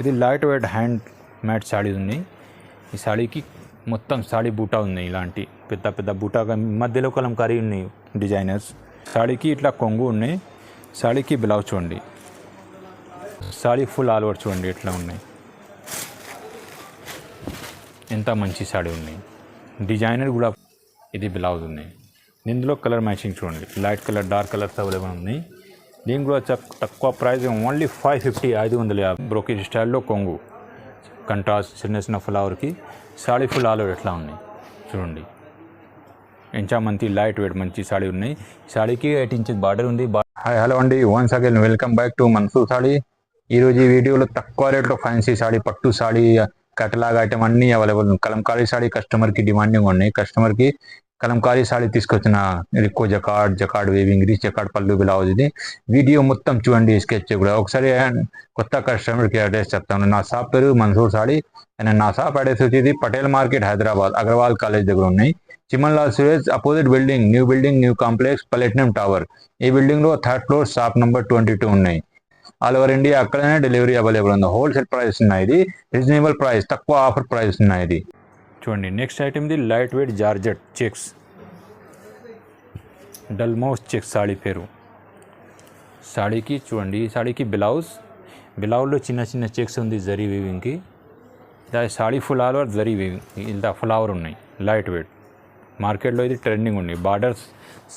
ఇది light weight handmade sari ఉన్నాయి. ఈ సాడీకి మొత్తం సాడీ బూటా ఉన్నాయి. ఇలాంటి పెద్ద పెద్ద బూటాగా మధ్యలో కలంకారీ ఉన్నాయి డిజైనర్స్. సాడీకి ఇట్లా కొంగు ఉన్నాయి. సాడీకి బ్లౌజ్ చూడండి. సాడీ ఫుల్ ఆల్ ఓవర్ చూడండి ఎట్లా ఉన్నాయి. ఎంత మంచి సాడీ ఉన్నాయి. డిజైనర్ కూడా. ఇది బ్లౌజ్ ఉన్నాయి. ఇందులో కలర్ మ్యాచింగ్ చూడండి. Light colour, dark colours available ఉన్నాయి. దీనికి కూడా తక్కువ ప్రైస్ ఓన్లీ 550, 550 బ్రోకేజ్ స్టైల్లో కొంగు, కంట్రాస్ట్ చిన్న చిన్న ఫ్లవర్కి సాడీ ఫుల్ ఆల్ ఓవర్ ఎట్లా ఉన్నాయి చూడండి. ఇంకా మంచి లైట్ వెయిట్ మంచి సాడీ ఉన్నాయి. సాడీకి 8 ఇంచెస్ బార్డర్ ఉంది. హాయ్ హలో అండి, once again welcome back to Mansoor saree. ఈరోజు ఈ వీడియోలో తక్కువ రేట్లో ఫ్యాన్సీ సాడీ, పట్టు సాడీ, కటలాగ్ ఐటమ్ అన్నీ అవైలబుల్. కలంకారీ సాడీ కస్టమర్కి డిమాండింగ్ ఉన్నాయి. కస్టమర్కి కలంకారీ సాడీ తీసుకొచ్చిన ఎక్కువ జకాడ్ వేవింగ్, రిచ్ జకాడ్ పళ్ళు బ్లౌజ్. ఇది వీడియో మొత్తం చూడండి, స్కెచ్ కూడా. ఒకసారి కొత్త కస్టమర్కి అడ్రస్ చెప్తాను. నా షాప్ పేరు మన్సూర్ సాడీ. నా షాప్ అడ్రస్ వచ్చేది పటేల్ మార్కెట్, హైదరాబాద్, అగర్వాల్ కాలేజ్ దగ్గర ఉన్నాయి. Chiman Lal Suresh opposite building, new complex, platinum tower. ఈ బిల్డింగ్లో 3rd ఫ్లోర్, షాప్ నెంబర్ 22 ఉన్నాయి. ఆల్ ఓవర్ ఇండియా అక్కడనే డెలివరీ అవైలబుల్ ఉంది. హోల్సేల్ ప్రైస్ ఉన్నాయి. ఇది రీజనబుల్ ప్రైస్, తక్కువ ఆఫర్ ప్రైస్ ఉన్నాయి. ఇది చూడండి. నెక్స్ట్ ఐటమ్ ఇది లైట్ వెయిట్ జార్జెట్ చెక్స్, డల్మౌస్ చెక్స్ సాడీ పేరు. సాడీకి చూడండి, ఈ సాడీకి బ్లౌజ్లో చిన్న చిన్న చెక్స్ ఉంది జరీ వీవింగ్కి. Sari full all over zari weaving, ఇంత ఫ్లవర్ ఉన్నాయి. లైట్ వెయిట్ మార్కెట్లో ఇది ట్రెండింగ్ ఉన్నాయి. బార్డర్స్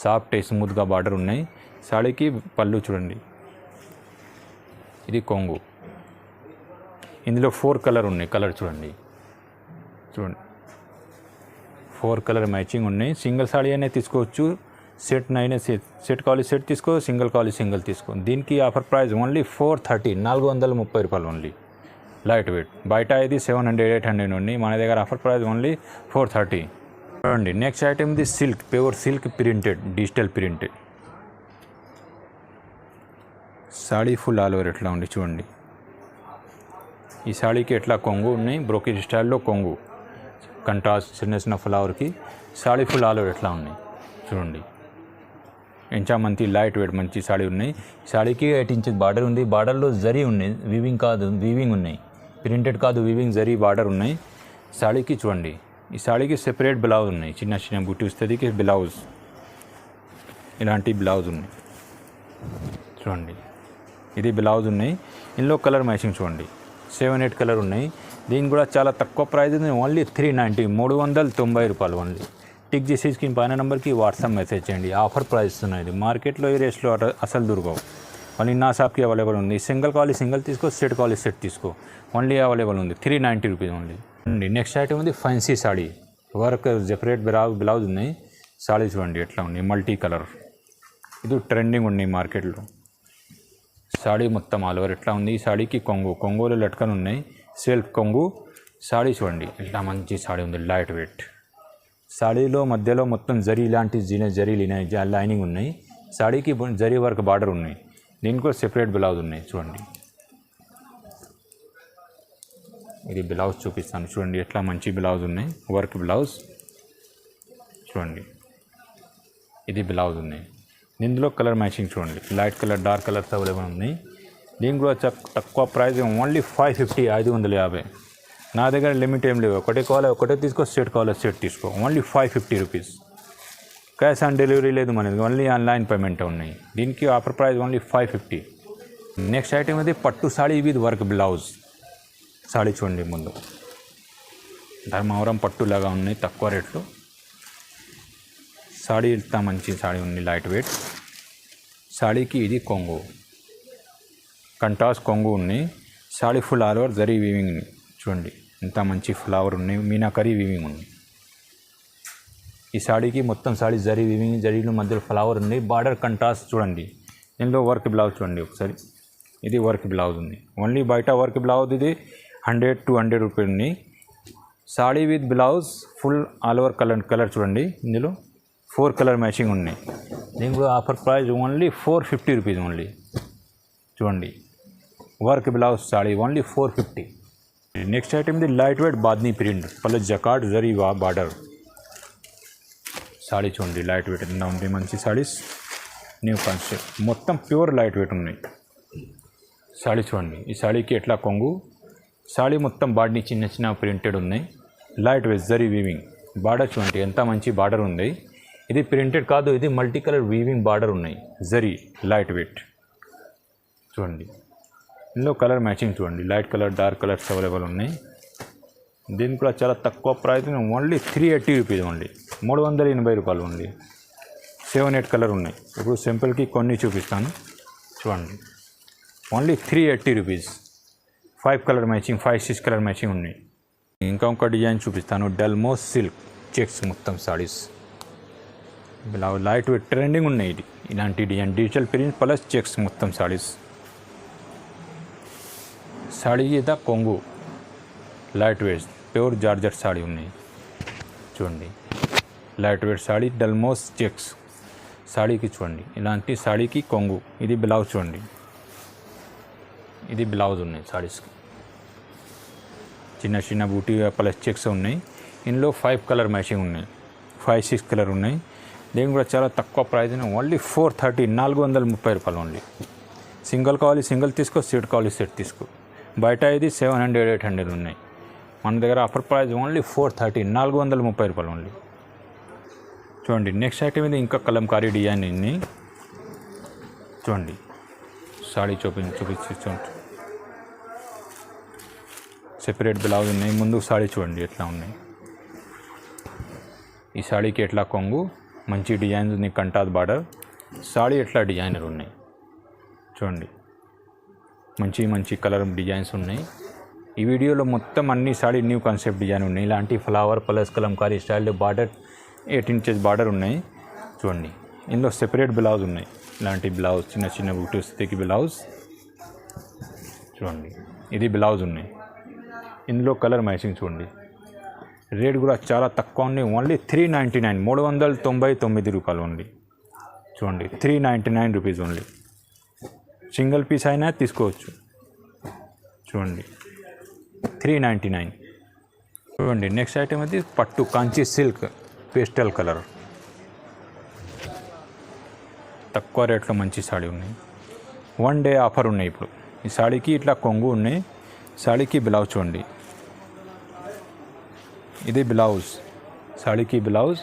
సాఫ్ట్ స్మూత్గా బార్డర్ ఉన్నాయి. సాడీకి పళ్ళు చూడండి. ఇది కొంగు. ఇందులో 4 కలర్ ఉన్నాయి. కలర్ చూడండి 4 కలర్ మ్యాచింగ్ ఉన్నాయి. సింగిల్ సాడీ అయినా తీసుకోవచ్చు, సెట్ కావాలి సెట్ తీసుకో, సింగిల్ కావాలి సింగిల్ తీసుకో. దీనికి ఆఫర్ ప్రైస్ ఓన్లీ 430, 430 రూపాయలు ఓన్లీ. లైట్ వెయిట్ బయట ఇది 700, 800 ఉన్నాయి. మన దగ్గర ఆఫర్ ప్రైస్ ఓన్లీ 430. చూడండి. నెక్స్ట్ ఐటమ్ ఇది silk, pure silk printed, digital printed saree full all over ఎట్లా ఉంది చూడండి. ఈ సాడీకి ఎట్లా కొంగు ఉన్నాయి, బ్రోకేజ్ స్టైల్లో కొంగు, కంట్రాస్ట్ చిన్న చిన్న ఫ్లవర్కి సాడీ ఫుల్ ఆల్ ఓవర్ ఎట్లా ఉన్నాయి చూడండి. ఇంకా మంచి లైట్ వెయిట్ మంచి సాడీ ఉన్నాయి. సాడీకి 8 ఇంచెస్ బార్డర్ ఉంది. బార్డర్లో జరీ ఉన్నాయి, వీవింగ్ ఉన్నాయి, ప్రింటెడ్ కాదు, వీవింగ్ జరీ బార్డర్ ఉన్నాయి. సాడీకి చూడండి. ఈ సాడీకి సెపరేట్ బ్లౌజ్ ఉన్నాయి. చిన్న చిన్న బుట్టి వస్తుంది బ్లౌజ్, ఇలాంటి బ్లౌజ్ ఉన్నాయి చూడండి. ఇది బ్లౌజ్ ఉన్నాయి. ఇందులో కలర్ మ్యాచింగ్ చూడండి. 7, 8 కలర్ ఉన్నాయి. దీనికి కూడా చాలా తక్కువ ప్రైస్ ఉంది. ఓన్లీ 390, 390 రూపాయలు ఓన్లీ. టిక్ చేసి స్క్రీన్ పైన నెంబర్కి వాట్సాప్ మెసేజ్ చేయండి. ఆఫర్ ప్రైస్ ఉన్నాయి. మార్కెట్లో ఈ రేస్లో అసలు దొరకవు. ఓన్లీ నా షాప్కి అవైలబుల్ ఉంది. సింగిల్ కావాలి సింగిల్ తీసుకో, సెట్ కావాలి సెట్ తీసుకో. ఓన్లీ అవైలబుల్ ఉంది. 390 రూపీస్ ఓన్లీ. నెక్స్ట్ ఐటమ్ ఉంది fancy saree, work separate blouse ఉన్నాయి. సాడీ చూడండి ఎట్లా ఉంది, మల్టీ కలర్. ఇది ట్రెండింగ్ ఉన్నాయి మార్కెట్లో. సాడీ మొత్తం ఆల్ ఓవర్ ఎట్లా ఉంది. ఈ సాడీకి కొంగులు లట్కన్ ఉన్నాయి, సెల్ఫ్ కొంగు. సాడీ చూడండి ఎట్లా మంచి సాడీ ఉంది. లైట్ వెయిట్ సాడీలో మధ్యలో మొత్తం జరీ లాంటి జరీ లైనింగ్ ఉన్నాయి. సాడీకి జరీ వర్క్ బార్డర్ ఉన్నాయి. దీనికి సెపరేట్ బ్లౌజ్ ఉన్నాయి చూడండి. ఇది బ్లౌజ్ చూపిస్తాను చూడండి ఎట్లా మంచి బ్లౌజ్ ఉన్నాయి. వర్క్ బ్లౌజ్ చూడండి. ఇది బ్లౌజ్ ఉన్నాయి. ఇందులో కలర్ మ్యాచింగ్ చూడండి. Light colour, dark colours available ఉన్నాయి. దీనికి కూడా తక్కువ ప్రైస్ ఓన్లీ 550, 550. నా దగ్గర లిమిట్ ఏం లేవు. ఒకటే కావాలి ఒకటే తీసుకో, సెట్ కావాలి సెట్ తీసుకో. Only 550 rupees. Cash on delivery లేదు మనది, ఓన్లీ ఆన్లైన్ పేమెంట్ ఉన్నాయి. దీనికి offer price only 550. Next item ఇది పట్టు saree with work blouse. Saree చూడండి ముందు ధర్మవరం పట్టులాగా ఉన్నాయి తక్కువ రేట్లో. సాడీ ఇంత మంచి సాడీ ఉంది, లైట్ వెయిట్. సాడీకి ఇది కొంగు, కంట్రాస్ట్ కొంగు ఉన్నాయి. Saree full all over zari weaving చూడండి. ఇంత మంచి ఫ్లవర్ ఉన్నాయి, మీనాకరీ వీవింగ్ ఉంది. ఈ సాడీకి మొత్తం సాడీ జరీ వీవింగ్, జరీలో మధ్యలో ఫ్లవర్ ఉంది. బార్డర్ కంట్రాస్ట్ చూడండి. ఇందులో వర్క్ బ్లౌజ్ చూడండి ఒకసారి. ఇది వర్క్ బ్లౌజ్ ఉంది. ఓన్లీ బయట వర్క్ బ్లౌజ్ ఇది 100, 200 రూపాయలు ఉన్నాయి. Sari with blouse full all over colour చూడండి. ఇందులో 4 కలర్ మ్యాచింగ్ ఉన్నాయి. దీనికి offer price only 450 rupees only. చూడండి work blouse sari only 450. Next item ఇది light weight bandhani print plus jacquard zari border sari చూడండి. లైట్ వెయిట్ ఎంత ఉంది, మంచి సాడీస్, న్యూ కాన్సెప్ట్, మొత్తం ప్యూర్ లైట్ వెయిట్ ఉన్నాయి. సాడీ చూడండి. ఈ సాడీకి ఎట్లా కొంగు, సాడీ మొత్తం బాడీ చిన్న చిన్న ప్రింటెడ్ ఉన్నాయి. Light wait zari weaving border చూడండి ఎంత మంచి బార్డర్ ఉంది. ఇది ప్రింటెడ్ కాదు, ఇది మల్టీ కలర్ వీవింగ్ బార్డర్ ఉన్నాయి. జరీ లైట్ వెయిట్ చూడండి. ఇందులో కలర్ మ్యాచింగ్ చూడండి, light colour dark colours available ఉన్నాయి. దీనికి కూడా చాలా తక్కువ ప్రైస్, ఓన్లీ 380 రూపీస్, ఓన్లీ 380 రూపాయలు ఓన్లీ. 7-8 కలర్ ఉన్నాయి. ఇప్పుడు సింపుల్కి కొన్ని చూపిస్తాను చూడండి. Only 380 rupees. 5 colour matching, 5-6 colour matching ఉన్నాయి. ఇంకొక డిజైన్ చూపిస్తాను. డెల్మో సిల్క్ చెక్స్ మొత్తం సారీస్ లైట్ వెయిట్ ట్రెండింగ్ ఉన్నాయి. ఇది ఇలాంటి design digital print plus checks మొత్తం సారీస్. సాడీ ఇదా కొంగు light weight pure georgette saree ఉన్నాయి చూడండి. లైట్ వెయిట్ సాడీ డెల్మోస్ చెక్స్ సాడీకి చూడండి. ఇలాంటి సాడీకి కొంగు. ఇది బ్లౌజ్ చూడండి, ఇది బ్లౌజ్ ఉన్నాయి సాడీస్కి. చిన్న చిన్న బూటీ ప్లస్ చెక్స్ ఉన్నాయి. ఇందులో 5 కలర్ మ్యాచింగ్ ఉన్నాయి, 5-6 కలర్ ఉన్నాయి. దీనికి కూడా చాలా తక్కువ ప్రైస్, ఓన్లీ 430, 430 రూపాయలు ఓన్లీ. సింగిల్ కావాలి సింగిల్ తీసుకో, సెట్ కావాలి సెట్ తీసుకో. బయట ఇది 700-800 ఉన్నాయి. మన దగ్గర ఆఫర్ ప్రైస్ ఓన్లీ 430, 430 రూపాయలు ఓన్లీ. చూడండి నెక్స్ట్ ఐటమ్ ఇది ఇంకా కలంకారీ డిజైన్ ఇన్ని చూడండి. సాడీ చూపించి చూడండి. సెపరేట్ బ్లౌజ్ ఉన్నాయి. ముందు సాడీ చూడండి ఎట్లా ఉన్నాయి. ఈ సాడీకి ఎట్లా కొంగు, మంచి డిజైన్స్ ఉన్నాయి. కంటాద్ బార్డర్ సాడీ ఎట్లా డిజైనర్ ఉన్నాయి చూడండి. మంచి మంచి కలర్ డిజైన్స్ ఉన్నాయి. ఈ వీడియోలో మొత్తం అన్ని సాడీ న్యూ కాన్సెప్ట్ డిజైన్ ఉన్నాయి. ఇలాంటి flower plus Kalamkari style border 8 inches border ఉన్నాయి చూడండి. ఇందులో సెపరేట్ బ్లౌజ్ ఉన్నాయి. ఇలాంటి బ్లౌజ్ చిన్న చిన్న బూటీస్కి బ్లౌజ్ చూడండి. ఇది బ్లౌజ్ ఉన్నాయి. ఇందులో కలర్ మ్యాచింగ్ చూడండి. రేట్ కూడా చాలా తక్కువ ఉన్నాయి. ఓన్లీ 399, 399 రూపాయలు ఓన్లీ చూడండి. 399 రూపీస్ ఓన్లీ. సింగిల్ పీస్ అయినా తీసుకోవచ్చు చూడండి. 399 చూడండి. నెక్స్ట్ ఐటమ్ అది పట్టు కాంచీ సిల్క్ పేస్టల్ కలర్. తక్కువ రేట్లో మంచి సాడీ ఉన్నాయి. 1 డే ఆఫర్ ఉన్నాయి ఇప్పుడు. ఈ సాడీకి ఇట్లా కొంగు ఉన్నాయి. సాడీకి బ్లౌజ్ చూడండి. ఇది బ్లౌజ్, సాడీకి blouse.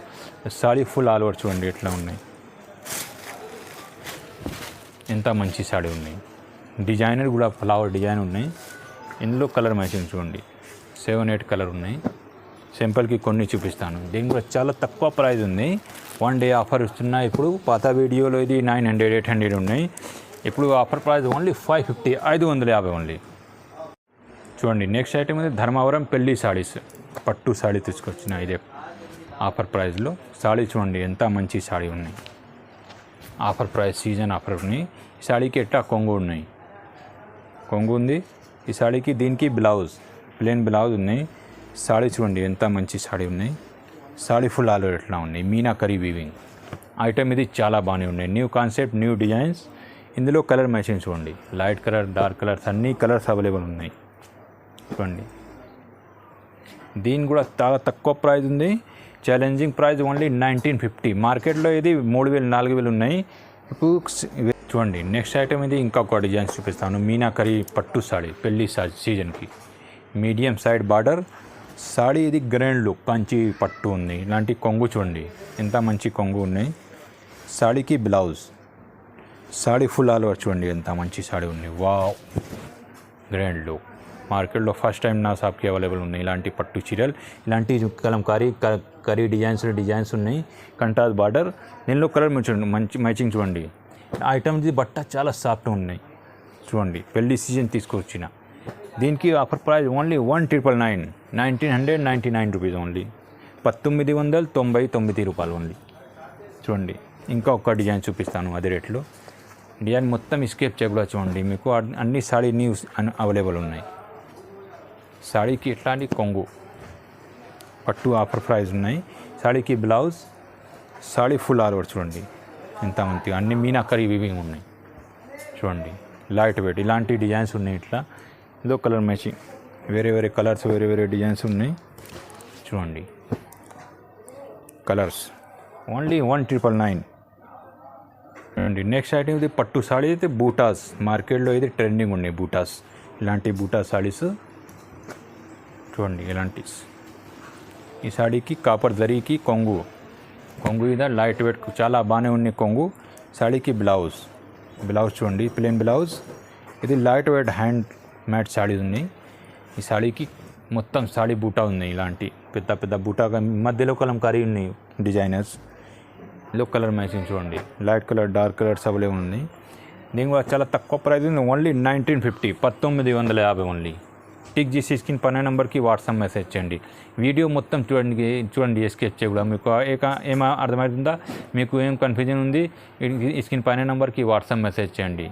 Sari full all over చూడండి ఎట్లా ఉన్నాయి. ఎంత మంచి సాడీ ఉన్నాయి. డిజైనర్ కూడా ఫ్లవర్ డిజైన్ ఉన్నాయి. ఇందులో కలర్ మ్యాచింగ్ చూడండి. 7-8 కలర్ ఉన్నాయి. సింపుల్కి కొన్ని చూపిస్తాను. దీనికి కూడా చాలా తక్కువ ప్రైస్ ఉంది. 1 డే ఆఫర్ ఇస్తున్నాయి. ఇప్పుడు పాత వీడియోలో ఇది 900-800 ఉన్నాయి. ఇప్పుడు ఆఫర్ ప్రైస్ ఓన్లీ 550, 550 ఓన్లీ చూడండి. నెక్స్ట్ ఐటమ్ ఇది ధర్మవరం పెళ్లి సాడీస్. పట్టు సాడీ తీసుకొచ్చిన ఇదే ఆఫర్ ప్రైస్లో సాడీ చూడండి. ఎంత మంచి సాడీ ఉన్నాయి. ఆఫర్ ప్రైస్ సీజన్ ఆఫర్ ఉన్నాయి. ఈ సాడీకి ఎట్లా కొంగు ఉన్నాయి, కొంగు ఉంది ఈ సాడీకి. దీనికి బ్లౌజ్ ప్లెయిన్ బ్లౌజ్ ఉన్నాయి. సాడీ చూడండి ఎంత మంచి సాడీ ఉన్నాయి. సాడీ ఫుల్ ఆల్ ఓవర్ ఎట్లా ఉన్నాయి. మీనాకరీ వీవింగ్ ఐటమ్ ఇది చాలా బాగానే ఉన్నాయి. New concept, new designs. ఇందులో కలర్ మ్యాచింగ్ చూడండి. లైట్ కలర్ డార్క్ కలర్స్ అన్ని కలర్స్ అవైలబుల్ ఉన్నాయి చూడండి. దీని కూడా చాలా తక్కువ ప్రైస్ ఉంది. Challenging price only 1950. మార్కెట్లో ఇది 3000-4000 ఉన్నాయి ఇప్పుడు చూడండి. నెక్స్ట్ ఐటమ్ ఇది ఇంకొక డిజైన్స్ చూపిస్తాను. మీనాకరీ పట్టు సాడీ పెళ్లి సీజన్కి. Medium side border saree. ఇది గ్రాండ్ లుక్ కంచి పట్టు ఉంది. ఇలాంటి కొంగు చూడండి ఎంత మంచి కొంగు ఉన్నాయి. సాడీకి blouse. Sari full all over చూడండి ఎంత మంచి సాడీ ఉంది. Wow grand look. మార్కెట్లో ఫస్ట్ టైం నా షాప్కి అవైలబుల్ ఉన్నాయి ఇలాంటి పట్టు చీరలు. ఇలాంటి కలంకారీ కరీ డిజైన్స్ ఉన్నాయి. కంటాస్ బార్డర్. దీనిలో కలర్ చూడండి మంచి మ్యాచింగ్ చూడండి. ఐటమ్స్ బట్ట చాలా సాఫ్ట్ ఉన్నాయి చూడండి. పెళ్లి సీజన్ తీసుకొచ్చిన. దీనికి offer price only 1999, 1999 rupees only. 1999 రూపాయలు ఓన్లీ చూడండి. ఇంకా ఒక డిజైన్ చూపిస్తాను అదే రేట్లో. డిజైన్ మొత్తం స్కేప్ చేయకుండా చూడండి. మీకు అన్ని సాడీ న్యూస్ అవైలబుల్ ఉన్నాయి. సాడీకి ఇట్లాంటి కొంగు పట్టు ఆఫర్ ప్రైస్ ఉన్నాయి. సాడీకి blouse. Sari full all over చూడండి ఎంత మంచిగా. అన్ని మీనాకరీ వీవింగ్ ఉన్నాయి చూడండి. లైట్ వెయిట్ ఇలాంటి డిజైన్స్ ఉన్నాయి. ఇట్లా ఇదో కలర్ మ్యాచింగ్. వేరే వేరే కలర్స్ వేరే వేరే డిజైన్స్ ఉన్నాయి చూడండి. కలర్స్ ఓన్లీ 1999 చూడండి. నెక్స్ట్ ఐటమ్ ఇది పట్టు సాడీ అయితే బూటాస్. మార్కెట్లో ఇది ట్రెండింగ్ ఉన్నాయి బూటాస్. ఇలాంటి బూటా సాడీస్ చూడండి ఇలాంటి ఈ సాడీకి కాపర్ జరీకి కొంగు ఇది లైట్ వెయిట్ చాలా బాగానే ఉన్నాయి కొంగు. సాడీకి బ్లౌజ్ చూడండి ప్లెయిన్ బ్లౌజ్. ఇది light weight hand made saree ఉన్నాయి. ఈ సాడీకి మొత్తం సాడీ బూటా ఉన్నాయి, ఇలాంటి పెద్ద పెద్ద బూటాగా మధ్యలో కలంకారీ ఉన్నాయి డిజైనర్స్. ఎల్లో కలర్ మ్యాచింగ్ చూడండి, light colour dark colours available ఉన్నాయి. దీని కూడా చాలా తక్కువ ప్రైస్ ఉంది, ఓన్లీ 1950 1950 ఓన్లీ. టిక్ చేసి స్క్రీన్ పైన నెంబర్కి వాట్సాప్ మెసేజ్ చేయండి. వీడియో మొత్తం చూడండి స్కెచ్ కూడా మీకు ఏమో అర్థమవుతుందా, మీకు ఏం కన్ఫ్యూజన్ ఉంది స్క్రీన్ పైన నెంబర్కి వాట్సాప్ మెసేజ్ చేయండి.